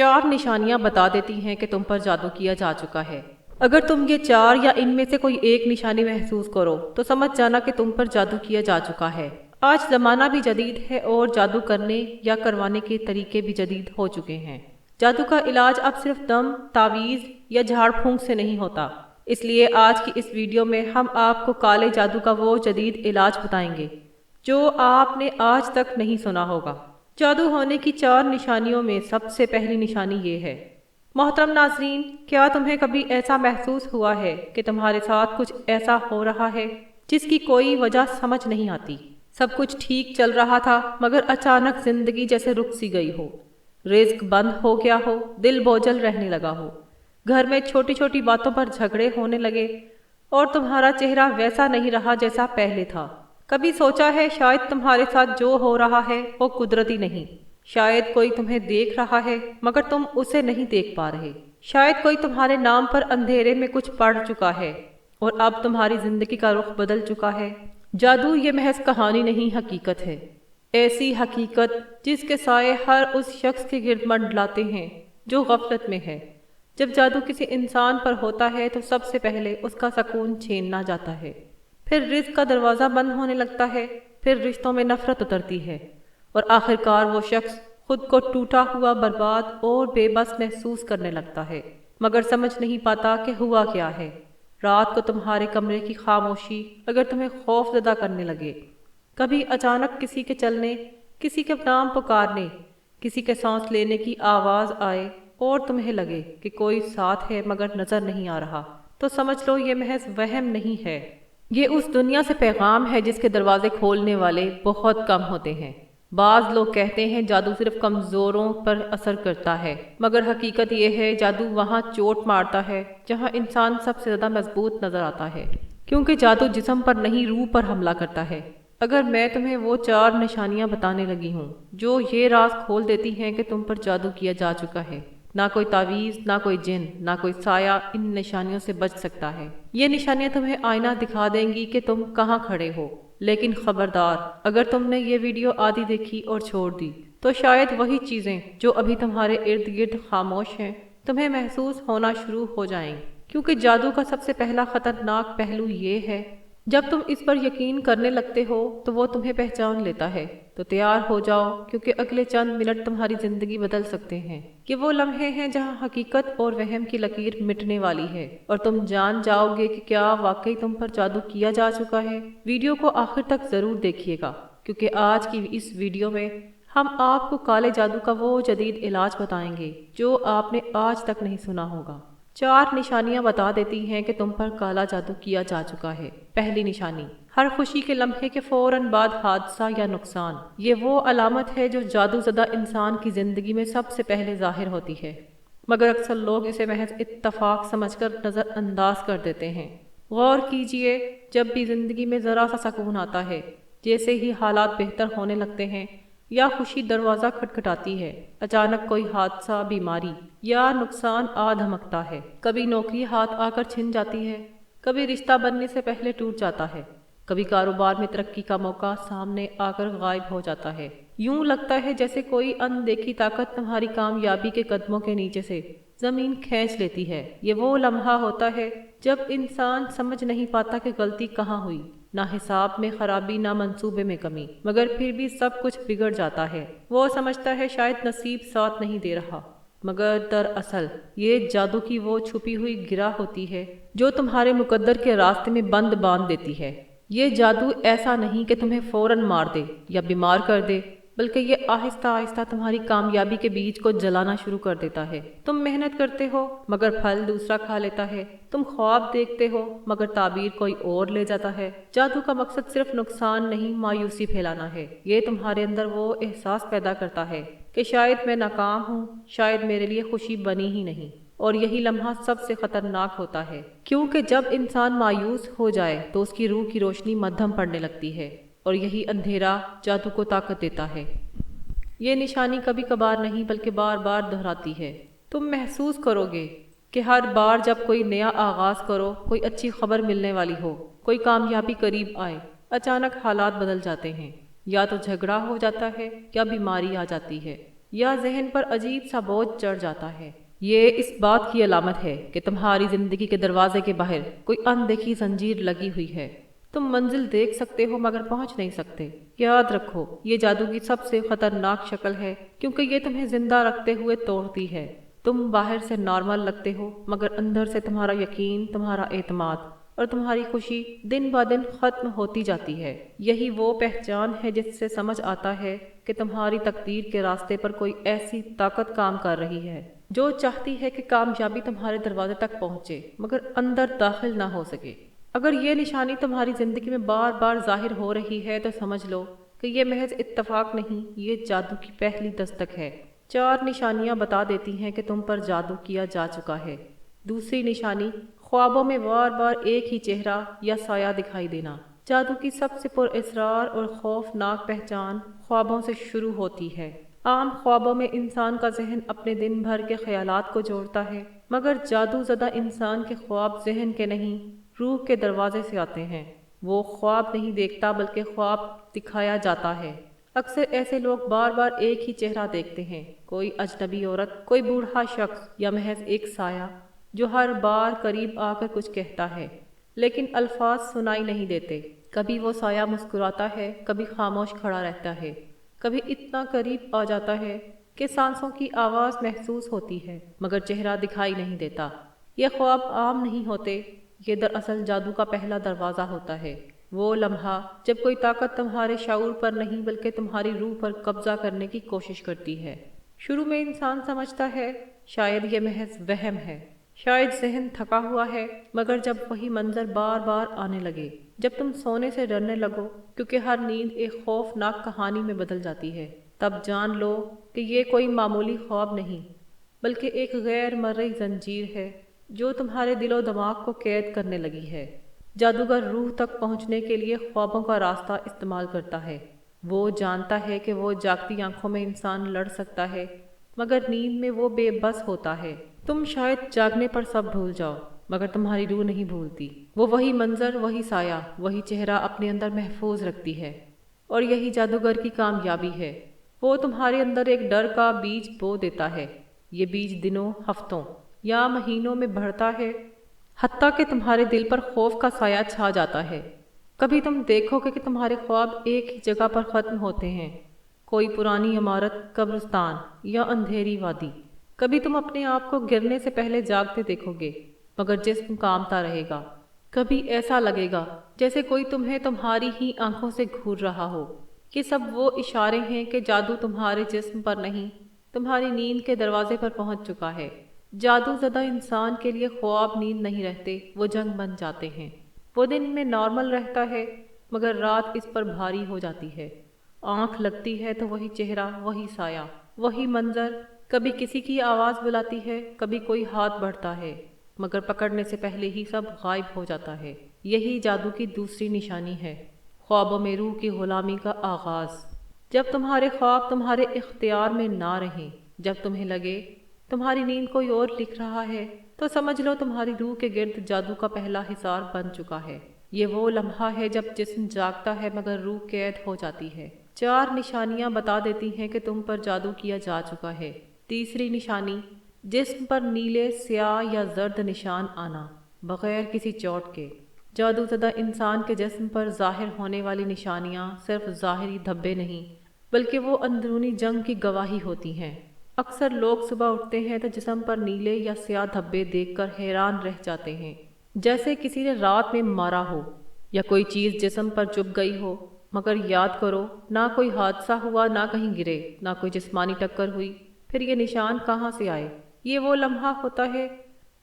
4 نشانیاں بتا دیتی ہیں کہ تم پر جادو کیا جا چکا ہے۔ اگر تم یہ 4 یا ان میں سے کوئی ایک نشانی محسوس کرو تو سمجھ جانا کہ تم پر جادو کیا جا چکا ہے۔ آج زمانہ بھی جدید ہے اور جادو کرنے یا کروانے کے طریقے بھی جدید ہو چکے ہیں۔ جادو کا علاج اب صرف دم، تعویذ یا جھاڑ پھونک سے نہیں ہوتا۔ اس لیے آج کی اس ویڈیو میں ہم آپ کو کالے جادو کا وہ جدید علاج بتائیں گے جو آپ نے آج تک نہیں سنا ہوگا۔ جادو ہونے کی 4 نشانیوں میں سب سے پہلی نشانی یہ ہے۔ محترم ناظرین، کیا تمہیں کبھی ایسا محسوس ہوا ہے کہ تمہارے ساتھ کچھ ایسا ہو رہا ہے جس کی کوئی وجہ سمجھ نہیں آتی؟ سب کچھ ٹھیک چل رہا تھا مگر اچانک زندگی جیسے رک سی گئی ہو، رزق بند ہو گیا ہو، دل بوجھل رہنے لگا ہو، گھر میں چھوٹی چھوٹی باتوں پر جھگڑے ہونے لگے اور تمہارا چہرہ ویسا نہیں رہا جیسا پہلے تھا۔ کبھی سوچا ہے شاید تمہارے ساتھ جو ہو رہا ہے وہ قدرتی نہیں، شاید کوئی تمہیں دیکھ رہا ہے مگر تم اسے نہیں دیکھ پا رہے، شاید کوئی تمہارے نام پر اندھیرے میں کچھ پڑھ چکا ہے اور اب تمہاری زندگی کا رخ بدل چکا ہے۔ جادو یہ محض کہانی نہیں، حقیقت ہے، ایسی حقیقت جس کے سائے ہر اس شخص کے گرد منڈلاتے ہیں جو غفلت میں ہے۔ جب جادو کسی انسان پر ہوتا ہے تو سب سے پہلے اس کا سکون چھیننا جاتا ہے، پھر رزق کا دروازہ بند ہونے لگتا ہے، پھر رشتوں میں نفرت اترتی ہے اور آخرکار وہ شخص خود کو ٹوٹا ہوا، برباد اور بے بس محسوس کرنے لگتا ہے، مگر سمجھ نہیں پاتا کہ ہوا کیا ہے۔ رات کو تمہارے کمرے کی خاموشی اگر تمہیں خوف زدہ کرنے لگے، کبھی اچانک کسی کے چلنے، کسی کے نام پکارنے، کسی کے سانس لینے کی آواز آئے اور تمہیں لگے کہ کوئی ساتھ ہے مگر نظر نہیں آ رہا، تو سمجھ لو یہ محض وہم نہیں ہے، یہ اس دنیا سے پیغام ہے جس کے دروازے کھولنے والے بہت کم ہوتے ہیں۔ بعض لوگ کہتے ہیں جادو صرف کمزوروں پر اثر کرتا ہے، مگر حقیقت یہ ہے جادو وہاں چوٹ مارتا ہے جہاں انسان سب سے زیادہ مضبوط نظر آتا ہے، کیونکہ جادو جسم پر نہیں روح پر حملہ کرتا ہے۔ اگر میں تمہیں وہ 4 نشانیاں بتانے لگی ہوں جو یہ راز کھول دیتی ہیں کہ تم پر جادو کیا جا چکا ہے، نہ کوئی تعویذ، نہ کوئی جن، نہ کوئی سایہ ان نشانیوں سے بچ سکتا ہے۔ یہ نشانیاں تمہیں آئینہ دکھا دیں گی کہ تم کہاں کھڑے ہو، لیکن خبردار، اگر تم نے یہ ویڈیو آدھی دیکھی اور چھوڑ دی تو شاید وہی چیزیں جو ابھی تمہارے ارد گرد خاموش ہیں تمہیں محسوس ہونا شروع ہو جائیں، کیونکہ جادو کا سب سے پہلا خطرناک پہلو یہ ہے جب تم اس پر یقین کرنے لگتے ہو تو وہ تمہیں پہچان لیتا ہے۔ تو تیار ہو جاؤ، کیونکہ اگلے چند منٹ تمہاری زندگی بدل سکتے ہیں۔ یہ وہ لمحے ہیں جہاں حقیقت اور وہم کی لکیر مٹنے والی ہے اور تم جان جاؤ گے کہ کیا واقعی تم پر جادو کیا جا چکا ہے۔ ویڈیو کو آخر تک ضرور دیکھیے گا، کیونکہ آج کی اس ویڈیو میں ہم آپ کو کالے جادو کا وہ جدید علاج بتائیں گے جو آپ نے آج تک نہیں سنا ہوگا۔ 4 نشانیاں بتا دیتی ہیں کہ تم پر کالا جادو کیا جا چکا ہے۔ پہلی نشانی، ہر خوشی کے لمحے کے فوراً بعد حادثہ یا نقصان۔ یہ وہ علامت ہے جو جادو زدہ انسان کی زندگی میں سب سے پہلے ظاہر ہوتی ہے، مگر اکثر لوگ اسے محض اتفاق سمجھ کر نظر انداز کر دیتے ہیں۔ غور کیجئے، جب بھی زندگی میں ذرا سا سکون آتا ہے، جیسے ہی حالات بہتر ہونے لگتے ہیں یا خوشی دروازہ کھٹکھٹاتی ہے، اچانک کوئی حادثہ، بیماری یا نقصان آ دھمکتا ہے۔ کبھی نوکری ہاتھ آ کر چھن جاتی ہے، کبھی رشتہ بننے سے پہلے ٹوٹ جاتا ہے، کبھی کاروبار میں ترقی کا موقع سامنے آ کر غائب ہو جاتا ہے۔ یوں لگتا ہے جیسے کوئی اندیکھی طاقت تمہاری کامیابی کے قدموں کے نیچے سے زمین کھینچ لیتی ہے۔ یہ وہ لمحہ ہوتا ہے جب انسان سمجھ نہیں پاتا کہ غلطی کہاں ہوئی، نہ حساب میں خرابی، نہ منصوبے میں کمی، مگر پھر بھی سب کچھ بگڑ جاتا ہے۔ وہ سمجھتا ہے شاید نصیب ساتھ نہیں دے رہا، مگر دراصل یہ جادو کی وہ چھپی ہوئی گرہ ہوتی ہے جو تمہارے مقدر کے راستے میں بند باندھ دیتی ہے۔ یہ جادو ایسا نہیں کہ تمہیں فوراً مار دے یا بیمار کر دے، بلکہ یہ آہستہ آہستہ تمہاری کامیابی کے بیج کو جلانا شروع کر دیتا ہے۔ تم محنت کرتے ہو مگر پھل دوسرا کھا لیتا ہے، تم خواب دیکھتے ہو مگر تعبیر کوئی اور لے جاتا ہے۔ جادو کا مقصد صرف نقصان نہیں، مایوسی پھیلانا ہے۔ یہ تمہارے اندر وہ احساس پیدا کرتا ہے کہ شاید میں ناکام ہوں، شاید میرے لیے خوشی بنی ہی نہیں، اور یہی لمحہ سب سے خطرناک ہوتا ہے، کیونکہ جب انسان مایوس ہو جائے تو اس کی روح کی روشنی مدھم پڑنے لگتی ہے، اور یہی اندھیرا جادو کو طاقت دیتا ہے۔ یہ نشانی کبھی کبھار نہیں بلکہ بار بار دہراتی ہے۔ تم محسوس کرو گے کہ ہر بار جب کوئی نیا آغاز کرو، کوئی اچھی خبر ملنے والی ہو، کوئی کامیابی قریب آئے، اچانک حالات بدل جاتے ہیں، یا تو جھگڑا ہو جاتا ہے یا بیماری آ جاتی ہے، یا ذہن پر عجیب سا بوجھ چڑھ جاتا ہے۔ یہ اس بات کی علامت ہے کہ تمہاری زندگی کے دروازے کے باہر کوئی اندیکھی زنجیر لگی ہوئی ہے۔ تم منزل دیکھ سکتے ہو مگر پہنچ نہیں سکتے۔ یاد رکھو، یہ جادو کی سب سے خطرناک شکل ہے کیونکہ یہ تمہیں زندہ رکھتے ہوئے توڑتی ہے۔ تم باہر سے نارمل لگتے ہو مگر اندر سے تمہارا یقین، تمہارا اعتماد اور تمہاری خوشی دن بہ دن ختم ہوتی جاتی ہے۔ یہی وہ پہچان ہے جس سے سمجھ آتا ہے کہ تمہاری تقدیر کے راستے پر کوئی ایسی طاقت کام کر رہی ہے جو چاہتی ہے کہ کامیابی تمہارے دروازے تک پہنچے مگر اندر داخل نہ ہو سکے۔ اگر یہ نشانی تمہاری زندگی میں بار بار ظاہر ہو رہی ہے تو سمجھ لو کہ یہ محض اتفاق نہیں، یہ جادو کی پہلی دستک ہے۔ 4 نشانیاں بتا دیتی ہیں کہ تم پر جادو کیا جا چکا ہے۔ دوسری نشانی، خوابوں میں بار بار ایک ہی چہرہ یا سایہ دکھائی دینا۔ جادو کی سب سے پر اسرار اور خوفناک پہچان خوابوں سے شروع ہوتی ہے۔ عام خوابوں میں انسان کا ذہن اپنے دن بھر کے خیالات کو جوڑتا ہے مگر جادو زدہ انسان کے خواب ذہن کے نہیں، روح کے دروازے سے آتے ہیں۔ وہ خواب نہیں دیکھتا بلکہ خواب دکھایا جاتا ہے۔ اکثر ایسے لوگ بار بار ایک ہی چہرہ دیکھتے ہیں، کوئی اجنبی عورت، کوئی بوڑھا شخص یا محض ایک سایہ جو ہر بار قریب آ کر کچھ کہتا ہے لیکن الفاظ سنائی نہیں دیتے۔ کبھی وہ سایہ مسکراتا ہے، کبھی خاموش کھڑا رہتا ہے، کبھی اتنا قریب آ جاتا ہے کہ سانسوں کی آواز محسوس ہوتی ہے مگر چہرہ دکھائی نہیں دیتا۔ یہ خواب عام نہیں ہوتے، یہ دراصل جادو کا پہلا دروازہ ہوتا ہے۔ وہ لمحہ جب کوئی طاقت تمہارے شعور پر نہیں بلکہ تمہاری روح پر قبضہ کرنے کی کوشش کرتی ہے۔ شروع میں انسان سمجھتا ہے شاید یہ محض وہم ہے، شاید ذہن تھکا ہوا ہے، مگر جب وہی منظر بار بار آنے لگے، جب تم سونے سے ڈرنے لگو کیونکہ ہر نیند ایک خوفناک کہانی میں بدل جاتی ہے، تب جان لو کہ یہ کوئی معمولی خواب نہیں بلکہ ایک غیر مرئی زنجیر ہے جو تمہارے دل و دماغ کو قید کرنے لگی ہے۔ جادوگر روح تک پہنچنے کے لیے خوابوں کا راستہ استعمال کرتا ہے۔ وہ جانتا ہے کہ وہ جاگتی آنکھوں میں انسان لڑ سکتا ہے مگر نیند میں وہ بے بس ہوتا ہے۔ تم شاید جاگنے پر سب بھول جاؤ مگر تمہاری روح نہیں بھولتی۔ وہ وہی منظر، وہی سایہ، وہی چہرہ اپنے اندر محفوظ رکھتی ہے، اور یہی جادوگر کی کامیابی ہے۔ وہ تمہارے اندر ایک ڈر کا بیج بو دیتا ہے۔ یہ بیج دنوں، ہفتوں یا مہینوں میں بڑھتا ہے حتیٰ کہ تمہارے دل پر خوف کا سایہ چھا جاتا ہے۔ کبھی تم دیکھو کہ تمہارے خواب ایک ہی جگہ پر ختم ہوتے ہیں، کوئی پرانی عمارت، قبرستان یا اندھیری وادی۔ کبھی تم اپنے آپ کو گرنے سے پہلے جاگتے دیکھو گے مگر جسم کانپتا رہے گا۔ کبھی ایسا لگے گا جیسے کوئی تمہیں تمہاری ہی آنکھوں سے گھور رہا ہو۔ یہ سب وہ اشارے ہیں کہ جادو تمہارے جسم پر نہیں، تمہاری نیند کے دروازے پر پہنچ چکا ہے۔ جادو زدہ انسان کے لیے خواب نیند نہیں رہتے، وہ جنگ بن جاتے ہیں۔ وہ دن میں نارمل رہتا ہے مگر رات اس پر بھاری ہو جاتی ہے۔ آنکھ لگتی ہے تو وہی چہرہ، وہی سایہ، وہی منظر، کبھی کسی کی آواز بلاتی ہے، کبھی کوئی ہاتھ بڑھتا ہے مگر پکڑنے سے پہلے ہی سب غائب ہو جاتا ہے۔ یہی جادو کی دوسری نشانی ہے، خوابوں میں روح کی غلامی کا آغاز۔ جب تمہارے خواب تمہارے اختیار میں نہ رہیں، جب تمہیں لگے تمہاری نیند کوئی اور لکھ رہا ہے، تو سمجھ لو تمہاری روح کے گرد جادو کا پہلا حصار بن چکا ہے۔ یہ وہ لمحہ ہے جب جسم جاگتا ہے مگر روح قید ہو جاتی ہے۔ 4 نشانیاں بتا دیتی ہیں کہ تم پر جادو کیا جا چکا ہے۔ تیسری نشانی، جسم پر نیلے، سیاہ یا زرد نشان آنا بغیر کسی چوٹ کے۔ جادو زدہ انسان کے جسم پر ظاہر ہونے والی نشانیاں صرف ظاہری دھبے نہیں بلکہ وہ اندرونی جنگ کی گواہی ہوتی ہیں۔ اکثر لوگ صبح اٹھتے ہیں تو جسم پر نیلے یا سیاہ دھبے دیکھ کر حیران رہ جاتے ہیں، جیسے کسی نے رات میں مارا ہو یا کوئی چیز جسم پر چبھ گئی ہو۔ مگر یاد کرو، نہ کوئی حادثہ ہوا، نہ کہیں گرے، نہ کوئی جسمانی ٹکر ہوئی، پھر یہ نشان کہاں سے آئے؟ یہ وہ لمحہ ہوتا ہے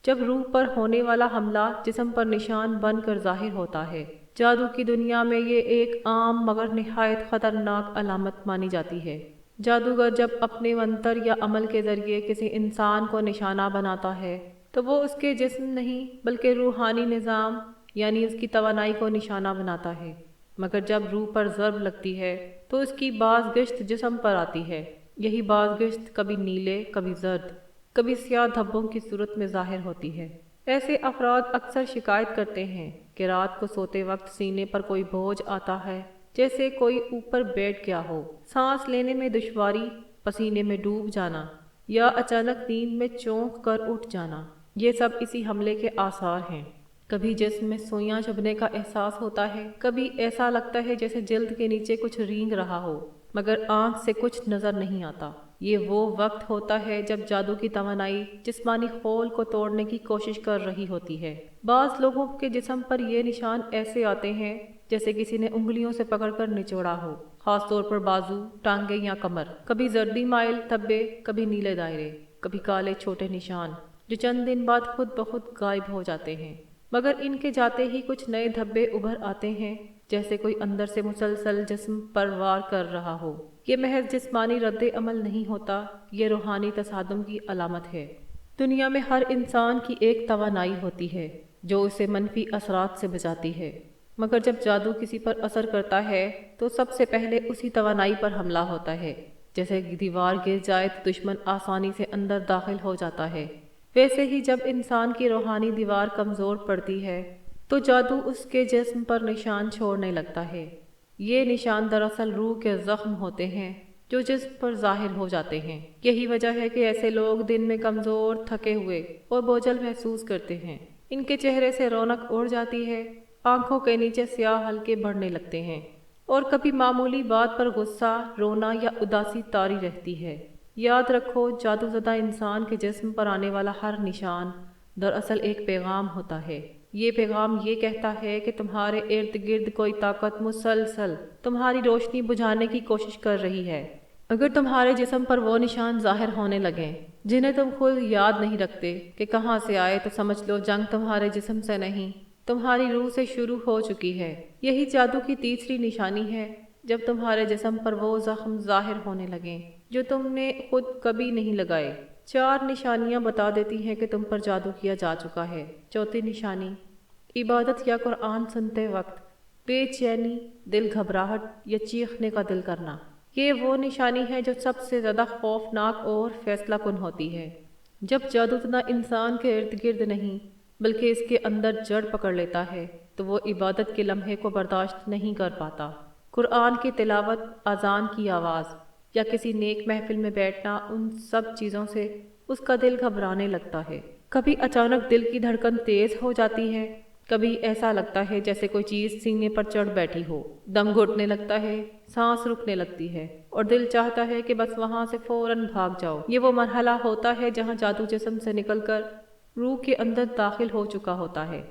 جب روح پر ہونے والا حملہ جسم پر نشان بن کر ظاہر ہوتا ہے۔ جادو کی دنیا میں یہ ایک عام مگر نہایت خطرناک علامت مانی جاتی ہے۔ جادوگر جب اپنے منتر یا عمل کے ذریعے کسی انسان کو نشانہ بناتا ہے تو وہ اس کے جسم نہیں بلکہ روحانی نظام یعنی اس کی توانائی کو نشانہ بناتا ہے۔ مگر جب روح پر ضرب لگتی ہے تو اس کی بازگشت جسم پر آتی ہے۔ یہی بازگشت کبھی نیلے، کبھی زرد، کبھی سیاہ دھبوں کی صورت میں ظاہر ہوتی ہے۔ ایسے افراد اکثر شکایت کرتے ہیں کہ رات کو سوتے وقت سینے پر کوئی بوجھ آتا ہے، جیسے کوئی اوپر بیٹھ گیا ہو، سانس لینے میں دشواری، پسینے میں ڈوب جانا یا اچانک نیند میں چونک کر اٹھ جانا، یہ سب اسی حملے کے آثار ہیں۔ کبھی جسم میں سوئیاں چبھنے کا احساس ہوتا ہے، کبھی ایسا لگتا ہے جیسے جلد کے نیچے کچھ رینگ رہا ہو مگر آنکھ سے کچھ نظر نہیں آتا۔ یہ وہ وقت ہوتا ہے جب جادو کی توانائی جسمانی خول کو توڑنے کی کوشش کر رہی ہوتی ہے۔ بعض لوگوں کے جسم پر یہ نشان ایسے آتے ہیں جیسے کسی نے انگلیوں سے پکڑ کر نچوڑا ہو، خاص طور پر بازو، ٹانگیں یا کمر۔ کبھی زردی مائل دھبے، کبھی نیلے دائرے، کبھی کالے چھوٹے نشان جو چند دن بعد خود بخود غائب ہو جاتے ہیں، مگر ان کے جاتے ہی کچھ نئے دھبے ابھر آتے ہیں جیسے کوئی اندر سے مسلسل جسم پر وار کر رہا ہو۔ یہ محض جسمانی رد عمل نہیں ہوتا، یہ روحانی تصادم کی علامت ہے۔ دنیا میں ہر انسان کی ایک توانائی ہوتی ہے جو اسے منفی اثرات سے بچاتی ہے، مگر جب جادو کسی پر اثر کرتا ہے تو سب سے پہلے اسی توانائی پر حملہ ہوتا ہے۔ جیسے دیوار گر جائے تو دشمن آسانی سے اندر داخل ہو جاتا ہے، ویسے ہی جب انسان کی روحانی دیوار کمزور پڑتی ہے تو جادو اس کے جسم پر نشان چھوڑنے لگتا ہے۔ یہ نشان دراصل روح کے زخم ہوتے ہیں جو جسم پر ظاہر ہو جاتے ہیں۔ یہی وجہ ہے کہ ایسے لوگ دن میں کمزور، تھکے ہوئے اور بوجھل محسوس کرتے ہیں۔ ان کے چہرے سے رونق اڑ جاتی ہے، آنکھوں کے نیچے سیاہ حلقے بڑھنے لگتے ہیں اور کبھی معمولی بات پر غصہ، رونا یا اداسی طاری رہتی ہے۔ یاد رکھو، جادو زدہ انسان کے جسم پر آنے والا ہر نشان دراصل ایک پیغام ہوتا ہے۔ یہ پیغام یہ کہتا ہے کہ تمہارے ارد گرد کوئی طاقت مسلسل تمہاری روشنی بجھانے کی کوشش کر رہی ہے۔ اگر تمہارے جسم پر وہ نشان ظاہر ہونے لگیں جنہیں تم خود یاد نہیں رکھتے کہ کہاں سے آئے، تو سمجھ لو جنگ تمہارے جسم سے نہیں، تمہاری روح سے شروع ہو چکی ہے۔ یہی جادو کی تیسری نشانی ہے، جب تمہارے جسم پر وہ زخم ظاہر ہونے لگیں جو تم نے خود کبھی نہیں لگائے۔ 4 نشانیاں بتا دیتی ہیں کہ تم پر جادو کیا جا چکا ہے۔ چوتھی نشانی، عبادت یا قرآن سنتے وقت بے چینی، دل گھبراہٹ یا چیخنے کا دل کرنا۔ یہ وہ نشانی ہے جو سب سے زیادہ خوفناک اور فیصلہ کن ہوتی ہے۔ جب جادو زدہ انسان کے ارد گرد نہیں بلکہ اس کے اندر جڑ پکڑ لیتا ہے تو وہ عبادت کے لمحے کو برداشت نہیں کر پاتا۔ قرآن کی تلاوت، اذان کی آواز یا کسی نیک محفل میں بیٹھنا، ان سب چیزوں سے اس کا دل گھبرانے لگتا ہے۔ کبھی اچانک دل کی دھڑکن تیز ہو جاتی ہے، کبھی ایسا لگتا ہے جیسے کوئی چیز سینے پر چڑھ بیٹھی ہو، دم گھٹنے لگتا ہے، سانس رکنے لگتی ہے اور دل چاہتا ہے کہ بس وہاں سے فوراً بھاگ جاؤ۔ یہ وہ مرحلہ ہوتا ہے جہاں جادو جسم سے نکل کر روح کے اندر داخل ہو چکا ہوتا ہے۔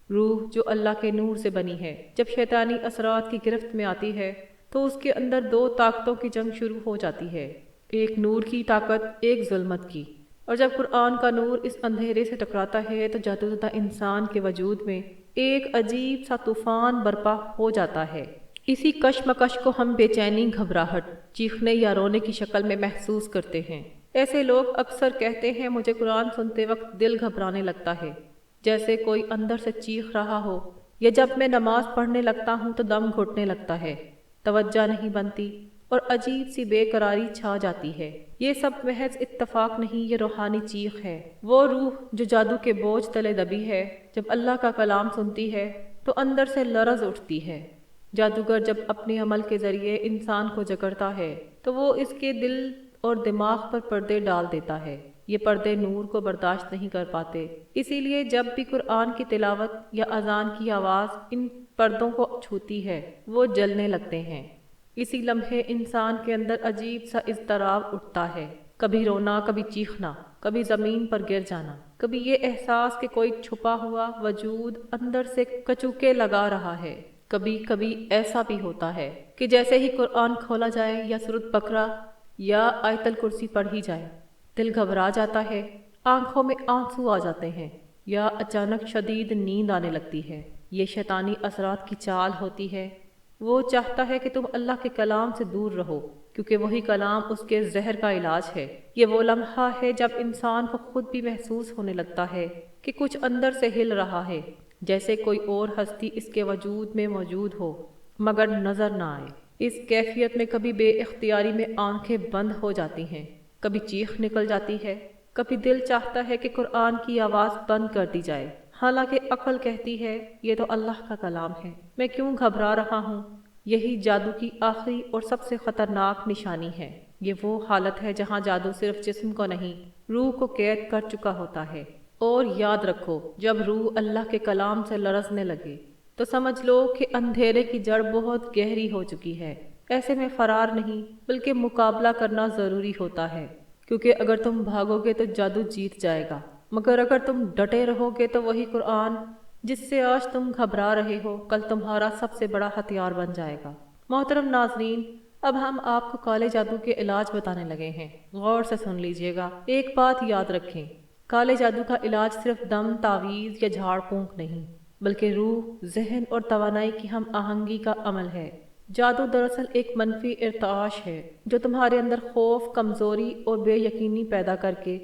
روح جو اللہ کے نور سے بنی ہے، جب شیطانی اثرات کی گرفت میں آتی ہے تو اس کے اندر 2 طاقتوں کی جنگ شروع ہو جاتی ہے، ایک نور کی طاقت، ایک ظلمت کی۔ اور جب قرآن کا نور اس اندھیرے سے ٹکراتا ہے تو جادو زدہ انسان کے وجود میں ایک عجیب سا طوفان برپا ہو جاتا ہے۔ اسی کشمکش کو ہم بے چینی، گھبراہٹ، چیخنے یا رونے کی شکل میں محسوس کرتے ہیں۔ ایسے لوگ اکثر کہتے ہیں مجھے قرآن سنتے وقت دل گھبرانے لگتا ہے، جیسے کوئی اندر سے چیخ رہا ہو، یا جب میں نماز پڑھنے لگتا ہوں تو دم گھٹنے لگتا ہے، توجہ نہیں بنتی اور عجیب سی بے قراری چھا جاتی ہے۔ یہ سب محض اتفاق نہیں، یہ روحانی چیخ ہے۔ وہ روح جو جادو کے بوجھ تلے دبی ہے، جب اللہ کا کلام سنتی ہے تو اندر سے لرز اٹھتی ہے۔ جادوگر جب اپنے عمل کے ذریعے انسان کو جکڑتا ہے تو وہ اس کے دل اور دماغ پر پردے ڈال دیتا ہے۔ یہ پردے نور کو برداشت نہیں کر پاتے، اسی لیے جب بھی قرآن کی تلاوت یا اذان کی آواز ان پردوں کو چھوتی ہے وہ جلنے لگتے ہیں۔ اسی لمحے انسان کے اندر عجیب سا اضطراب اٹھتا ہے، کبھی رونا، کبھی چیخنا، کبھی زمین پر گر جانا، کبھی یہ احساس کہ کوئی چھپا ہوا وجود اندر سے کچوکے لگا رہا ہے۔ کبھی کبھی ایسا بھی ہوتا ہے کہ جیسے ہی قرآن کھولا جائے یا سورۃ بقرہ یا آیت الکرسی پڑھی جائے، دل گھبرا جاتا ہے، آنکھوں میں آنسو آ جاتے ہیں یا اچانک شدید نیند آنے لگتی ہے۔ یہ شیطانی اثرات کی چال ہوتی ہے۔ وہ چاہتا ہے کہ تم اللہ کے کلام سے دور رہو، کیونکہ وہی کلام اس کے زہر کا علاج ہے۔ یہ وہ لمحہ ہے جب انسان کو خود بھی محسوس ہونے لگتا ہے کہ کچھ اندر سے ہل رہا ہے، جیسے کوئی اور ہستی اس کے وجود میں موجود ہو مگر نظر نہ آئے۔ اس کیفیت میں کبھی بے اختیاری میں آنکھیں بند ہو جاتی ہیں، کبھی چیخ نکل جاتی ہے، کبھی دل چاہتا ہے کہ قرآن کی آواز بند کر دی جائے، حالانکہ عقل کہتی ہے یہ تو اللہ کا کلام ہے، میں کیوں گھبرا رہا ہوں۔ یہی جادو کی آخری اور سب سے خطرناک نشانی ہے۔ یہ وہ حالت ہے جہاں جادو صرف جسم کو نہیں، روح کو قید کر چکا ہوتا ہے۔ اور یاد رکھو، جب روح اللہ کے کلام سے لرزنے لگے تو سمجھ لو کہ اندھیرے کی جڑ بہت گہری ہو چکی ہے۔ ایسے میں فرار نہیں بلکہ مقابلہ کرنا ضروری ہوتا ہے، کیونکہ اگر تم بھاگو گے تو جادو جیت جائے گا، مگر اگر تم ڈٹے رہو گے تو وہی قرآن جس سے آج تم گھبرا رہے ہو کل تمہارا سب سے بڑا ہتھیار بن جائے گا۔ محترم ناظرین، اب ہم آپ کو کالے جادو کے علاج بتانے لگے ہیں، غور سے سن لیجئے گا۔ ایک بات یاد رکھیں، کالے جادو کا علاج صرف دم، تعویذ یا جھاڑ پھونک نہیں، بلکہ روح، ذہن اور توانائی کی ہم آہنگی کا عمل ہے۔ جادو دراصل ایک منفی ارتعاش ہے جو تمہارے اندر خوف، کمزوری اور بے یقینی پیدا کر کے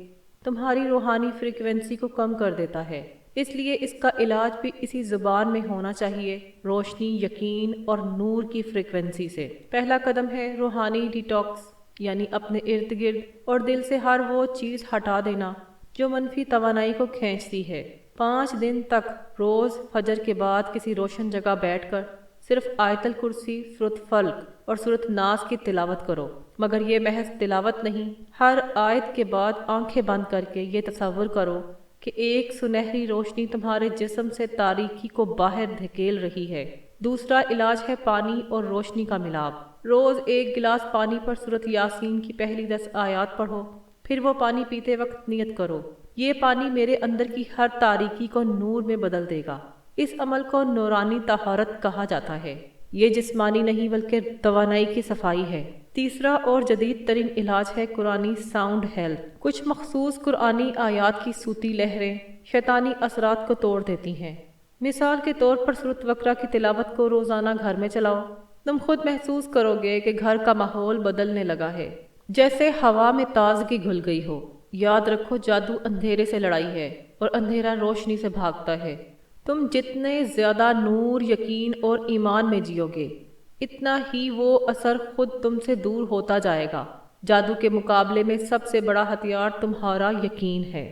تمہاری روحانی فریکوینسی کو کم کر دیتا ہے۔ اس لیے اس کا علاج بھی اسی زبان میں ہونا چاہیے، روشنی، یقین اور نور کی فریکوینسی سے۔ پہلا قدم ہے روحانی ڈیٹاکس، یعنی اپنے ارد گرد اور دل سے ہر وہ چیز ہٹا دینا جو منفی توانائی کو کھینچتی ہے۔ 5 دن تک روز فجر کے بعد کسی روشن جگہ بیٹھ کر صرف آیت الکرسی، سورۃ فلق اور سورۃ ناس کی تلاوت کرو، مگر یہ محض تلاوت نہیں، ہر آیت کے بعد آنکھیں بند کر کے یہ تصور کرو کہ ایک سنہری روشنی تمہارے جسم سے تاریکی کو باہر دھکیل رہی ہے۔ دوسرا علاج ہے پانی اور روشنی کا ملاپ۔ روز 1 گلاس پانی پر سورۃ یاسین کی پہلی 10 آیات پڑھو، پھر وہ پانی پیتے وقت نیت کرو، یہ پانی میرے اندر کی ہر تاریکی کو نور میں بدل دے گا۔ اس عمل کو نورانی طہارت کہا جاتا ہے۔ یہ جسمانی نہیں بلکہ توانائی کی صفائی ہے۔ تیسرا اور جدید ترین علاج ہے قرآنی ساؤنڈ ہیلتھ۔ کچھ مخصوص قرآنی آیات کی صوتی لہریں شیطانی اثرات کو توڑ دیتی ہیں۔ مثال کے طور پر سورۃ بقرہ کی تلاوت کو روزانہ گھر میں چلاؤ، تم خود محسوس کرو گے کہ گھر کا ماحول بدلنے لگا ہے، جیسے ہوا میں تازگی گھل گئی ہو۔ یاد رکھو، جادو اندھیرے سے لڑائی ہے اور اندھیرا روشنی سے بھاگتا ہے۔ تم جتنے زیادہ نور، یقین اور ایمان میں جیو گے، اتنا ہی وہ اثر خود تم سے دور ہوتا جائے گا۔ جادو کے مقابلے میں سب سے بڑا ہتھیار تمہارا یقین ہے۔